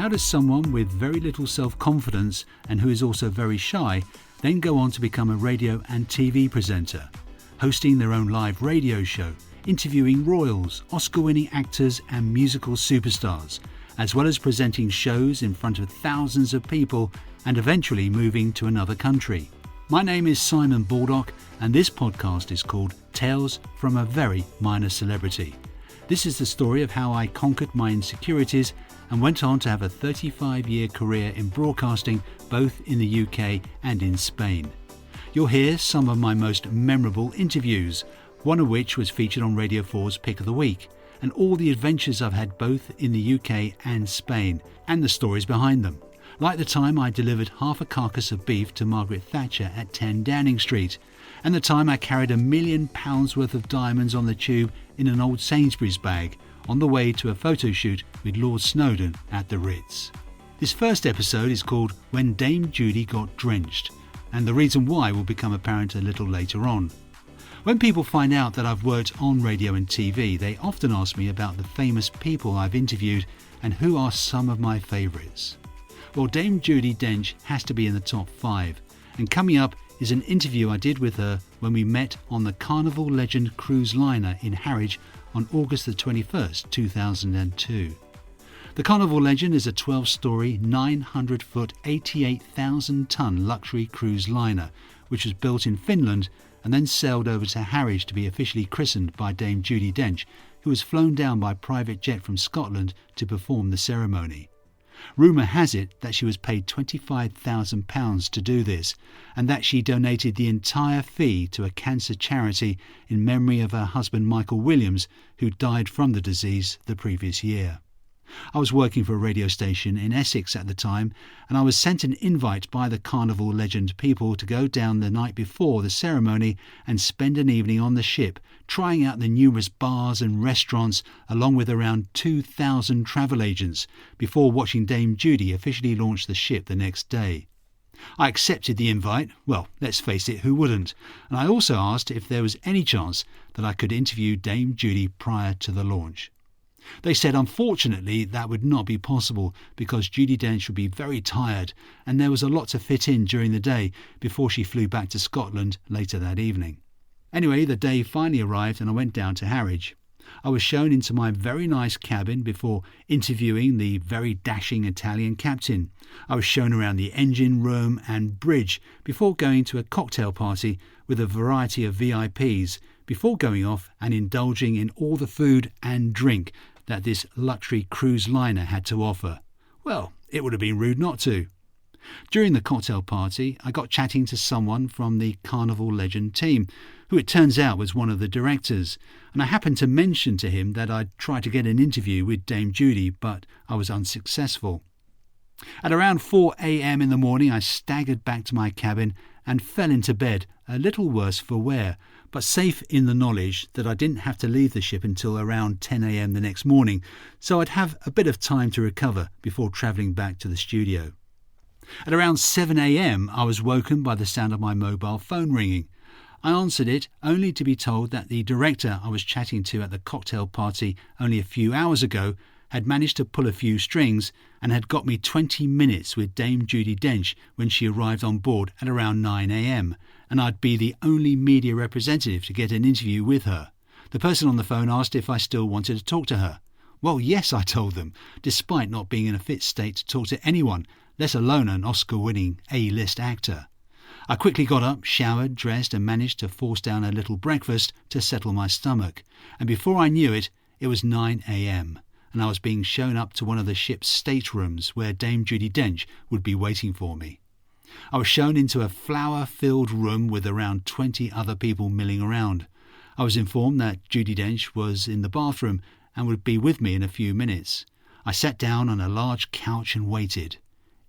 How does someone with very little self-confidence and who is also very shy then go on to become a radio and TV presenter, hosting their own live radio show, interviewing royals, Oscar-winning actors and musical superstars, as well as presenting shows in front of thousands of people and eventually moving to another country? My name is Simon Baldock and this podcast is called Tales from a Very Minor Celebrity. This is the story of how I conquered my insecurities and went on to have a 35-year career in broadcasting both in the UK and in Spain. You'll hear some of my most memorable interviews, one of which was featured on Radio 4's Pick of the Week, and all the adventures I've had both in the UK and Spain, and the stories behind them. Like the time I delivered half a carcass of beef to Margaret Thatcher at 10 Downing Street, and the time I carried £1 million worth of diamonds on the tube in an old Sainsbury's bag on the way to a photo shoot with Lord Snowdon at the Ritz. This first episode is called When Dame Judi Got Drenched, and the reason why will become apparent a little later on. When people find out that I've worked on radio and TV, they often ask me about the famous people I've interviewed and who are some of my favourites. Well, Dame Judi Dench has to be in the top 5, and coming up is an interview I did with her when we met on the Carnival Legend cruise liner in Harwich on August the 21st, 2002. The Carnival Legend is a 12-storey, 900-foot, 88,000-tonne luxury cruise liner, which was built in Finland and then sailed over to Harwich to be officially christened by Dame Judi Dench, who was flown down by private jet from Scotland to perform the ceremony. Rumour has it that she was paid £25,000 to do this, and that she donated the entire fee to a cancer charity in memory of her husband Michael Williams, who died from the disease the previous year. I was working for a radio station in Essex at the time, and I was sent an invite by the Carnival Legend people to go down the night before the ceremony and spend an evening on the ship, trying out the numerous bars and restaurants along with around 2,000 travel agents before watching Dame Judi officially launch the ship the next day. I accepted the invite, well, let's face it, who wouldn't? And I also asked if there was any chance that I could interview Dame Judi prior to the launch. They said unfortunately that would not be possible because Judi Dench would be very tired and there was a lot to fit in during the day before she flew back to Scotland later that evening. Anyway, the day finally arrived and I went down to Harwich. I was shown into my very nice cabin before interviewing the very dashing Italian captain. I was shown around the engine room and bridge before going to a cocktail party with a variety of VIPs before going off and indulging in all the food and drink that this luxury cruise liner had to offer. Well, it would have been rude not to. During the cocktail party, I got chatting to someone from the Carnival Legend team, who it turns out was one of the directors, and I happened to mention to him that I'd tried to get an interview with Dame Judi, but I was unsuccessful. At around 4 a.m. in the morning, I staggered back to my cabin and fell into bed, a little worse for wear, but safe in the knowledge that I didn't have to leave the ship until around 10 a.m. the next morning, so I'd have a bit of time to recover before travelling back to the studio. At around 7 a.m. I was woken by the sound of my mobile phone ringing. I answered it only to be told that the director I was chatting to at the cocktail party only a few hours ago had managed to pull a few strings and had got me 20 minutes with Dame Judi Dench when she arrived on board at around 9 a.m, and I'd be the only media representative to get an interview with her. The person on the phone asked if I still wanted to talk to her. Well, yes, I told them, despite not being in a fit state to talk to anyone, let alone an Oscar-winning A-list actor. I quickly got up, showered, dressed and managed to force down a little breakfast to settle my stomach, and before I knew it, it was 9 a.m, and I was being shown up to one of the ship's staterooms where Dame Judi Dench would be waiting for me. I was shown into a flower-filled room with around 20 other people milling around. I was informed that Judi Dench was in the bathroom and would be with me in a few minutes. I sat down on a large couch and waited.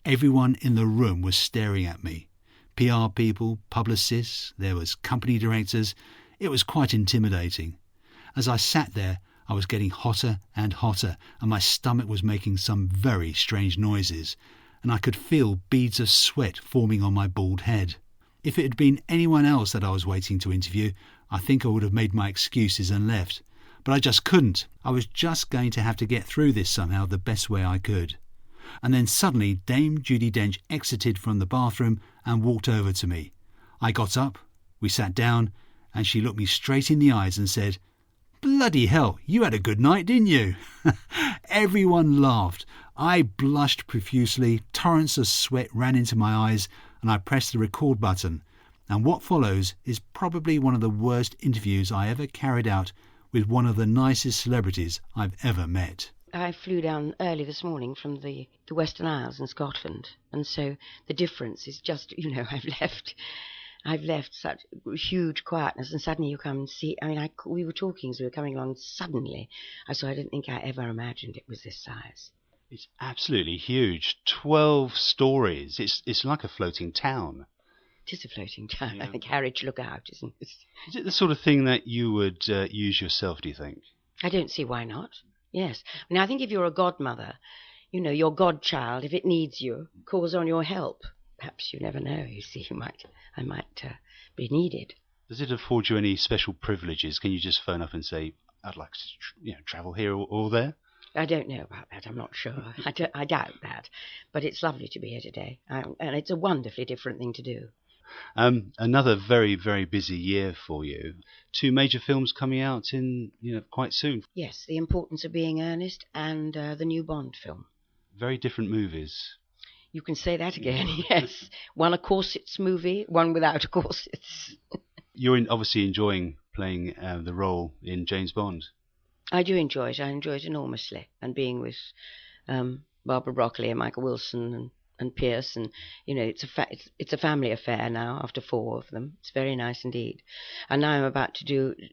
Everyone in the room was staring at me. PR people, publicists, there was company directors. It was quite intimidating. As I sat there, I was getting hotter and hotter, and my stomach was making some very strange noises, and I could feel beads of sweat forming on my bald head. If it had been anyone else that I was waiting to interview, I think I would have made my excuses and left. But I just couldn't. I was just going to have to get through this somehow the best way I could. And then suddenly Dame Judi Dench exited from the bathroom and walked over to me. I got up, we sat down, and she looked me straight in the eyes and said, "Bloody hell, you had a good night, didn't you?" Everyone laughed. I blushed profusely, torrents of sweat ran into my eyes, and I pressed the record button. And what follows is probably one of the worst interviews I ever carried out with one of the nicest celebrities I've ever met. I flew down early this morning from the Western Isles in Scotland, and so the difference is just, I've left such huge quietness, and suddenly you come and see. We were talking as we were coming along, and suddenly I didn't think I ever imagined it was this size. It's absolutely huge. 12 stories. It's like a floating town. It is a floating town. Yeah. I think Harwich look out, isn't it? Is it the sort of thing that you would use yourself, do you think? I don't see why not. Yes. I think if you're a godmother, your godchild, if it needs you, calls on your help. Perhaps you never know. You see, I might be needed. Does it afford you any special privileges? Can you just phone up and say, "I'd like to, travel here or there"? I don't know about that. I'm not sure. I doubt that. But it's lovely to be here today, and it's a wonderfully different thing to do. Another very, very busy year for you. 2 major films coming out in quite soon. Yes, The Importance of Being Earnest and the new Bond film. Very different movies. You can say that again, yes. One a corsets movie, one without a corsets. You're obviously enjoying playing the role in James Bond. I do enjoy it. I enjoy it enormously. And being with Barbara Broccoli and Michael Wilson and Pierce, and it's a family affair now after 4 of them. It's very nice indeed. And now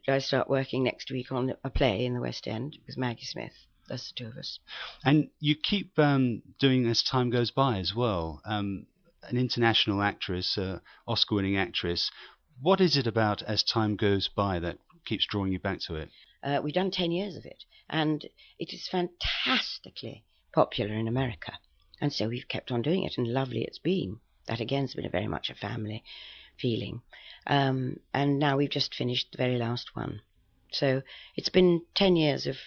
I start working next week on a play in the West End with Maggie Smith. That's the 2 of us. And you keep doing as time goes by as well. An international actress, Oscar-winning actress. What is it about As Time Goes By that keeps drawing you back to it? We've done 10 years of it, and it is fantastically popular in America. And so we've kept on doing it, and lovely it's been. That again has been very much a family feeling. And now we've just finished the very last one. So it's been 10 years of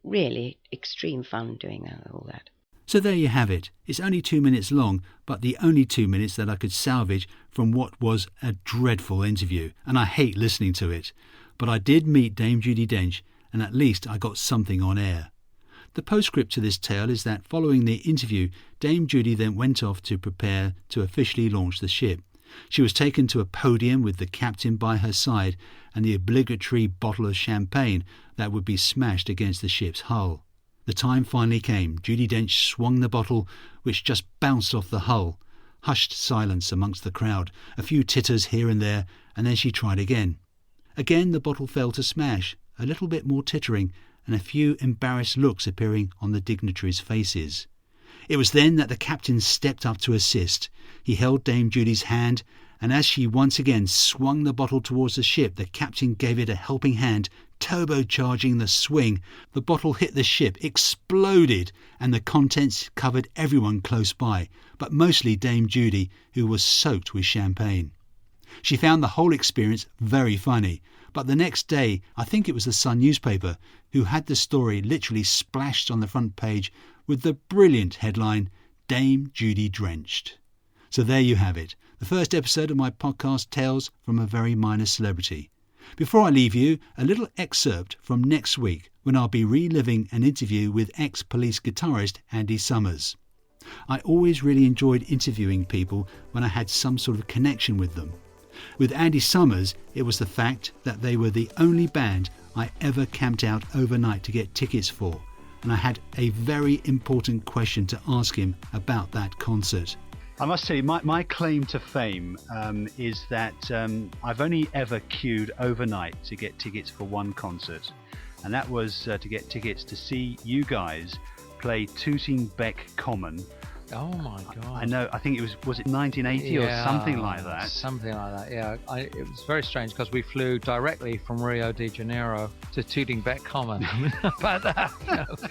really extreme fun doing all that. So there you have it. It's only 2 minutes long, but the only 2 minutes that I could salvage from what was a dreadful interview, and I hate listening to it. But I did meet Dame Judi Dench, and at least I got something on air. The postscript to this tale is that following the interview, Dame Judi then went off to prepare to officially launch the ship. She was taken to a podium with the captain by her side and the obligatory bottle of champagne that would be smashed against the ship's hull. The time finally came. Judi Dench swung the bottle, which just bounced off the hull. Hushed silence amongst the crowd, a few titters here and there, and then she tried again. Again the bottle fell to smash, a little bit more tittering, and a few embarrassed looks appearing on the dignitaries' faces. It was then that the captain stepped up to assist. He held Dame Judi's hand, and as she once again swung the bottle towards the ship, the captain gave it a helping hand, turbocharging the swing. The bottle hit the ship, exploded, and the contents covered everyone close by, but mostly Dame Judi, who was soaked with champagne. She found the whole experience very funny, but the next day, I think it was the Sun newspaper, who had the story literally splashed on the front page with the brilliant headline, Dame Judi Drenched. So there you have it, the first episode of my podcast, Tales from a Very Minor Celebrity. Before I leave you, a little excerpt from next week, when I'll be reliving an interview with ex-Police guitarist Andy Summers. I always really enjoyed interviewing people when I had some sort of connection with them. With Andy Summers, it was the fact that they were the only band I ever camped out overnight to get tickets for, and I had a very important question to ask him about that concert. I must tell you, my claim to fame is that I've only ever queued overnight to get tickets for one concert, and that was to get tickets to see you guys play Tooting Bec Common. Oh my God! I know. I think it was it 1980 or something like that. Something like that. Yeah. It was very strange because we flew directly from Rio de Janeiro to Tooting Bec Common. About that. You know.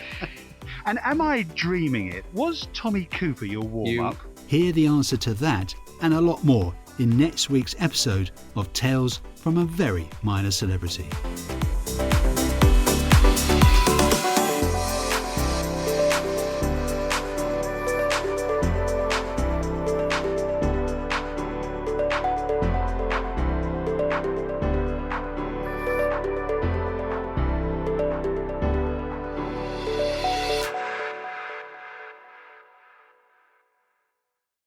And am I dreaming it? Was Tommy Cooper your warm-up? Hear the answer to that and a lot more in next week's episode of Tales from a Very Minor Celebrity.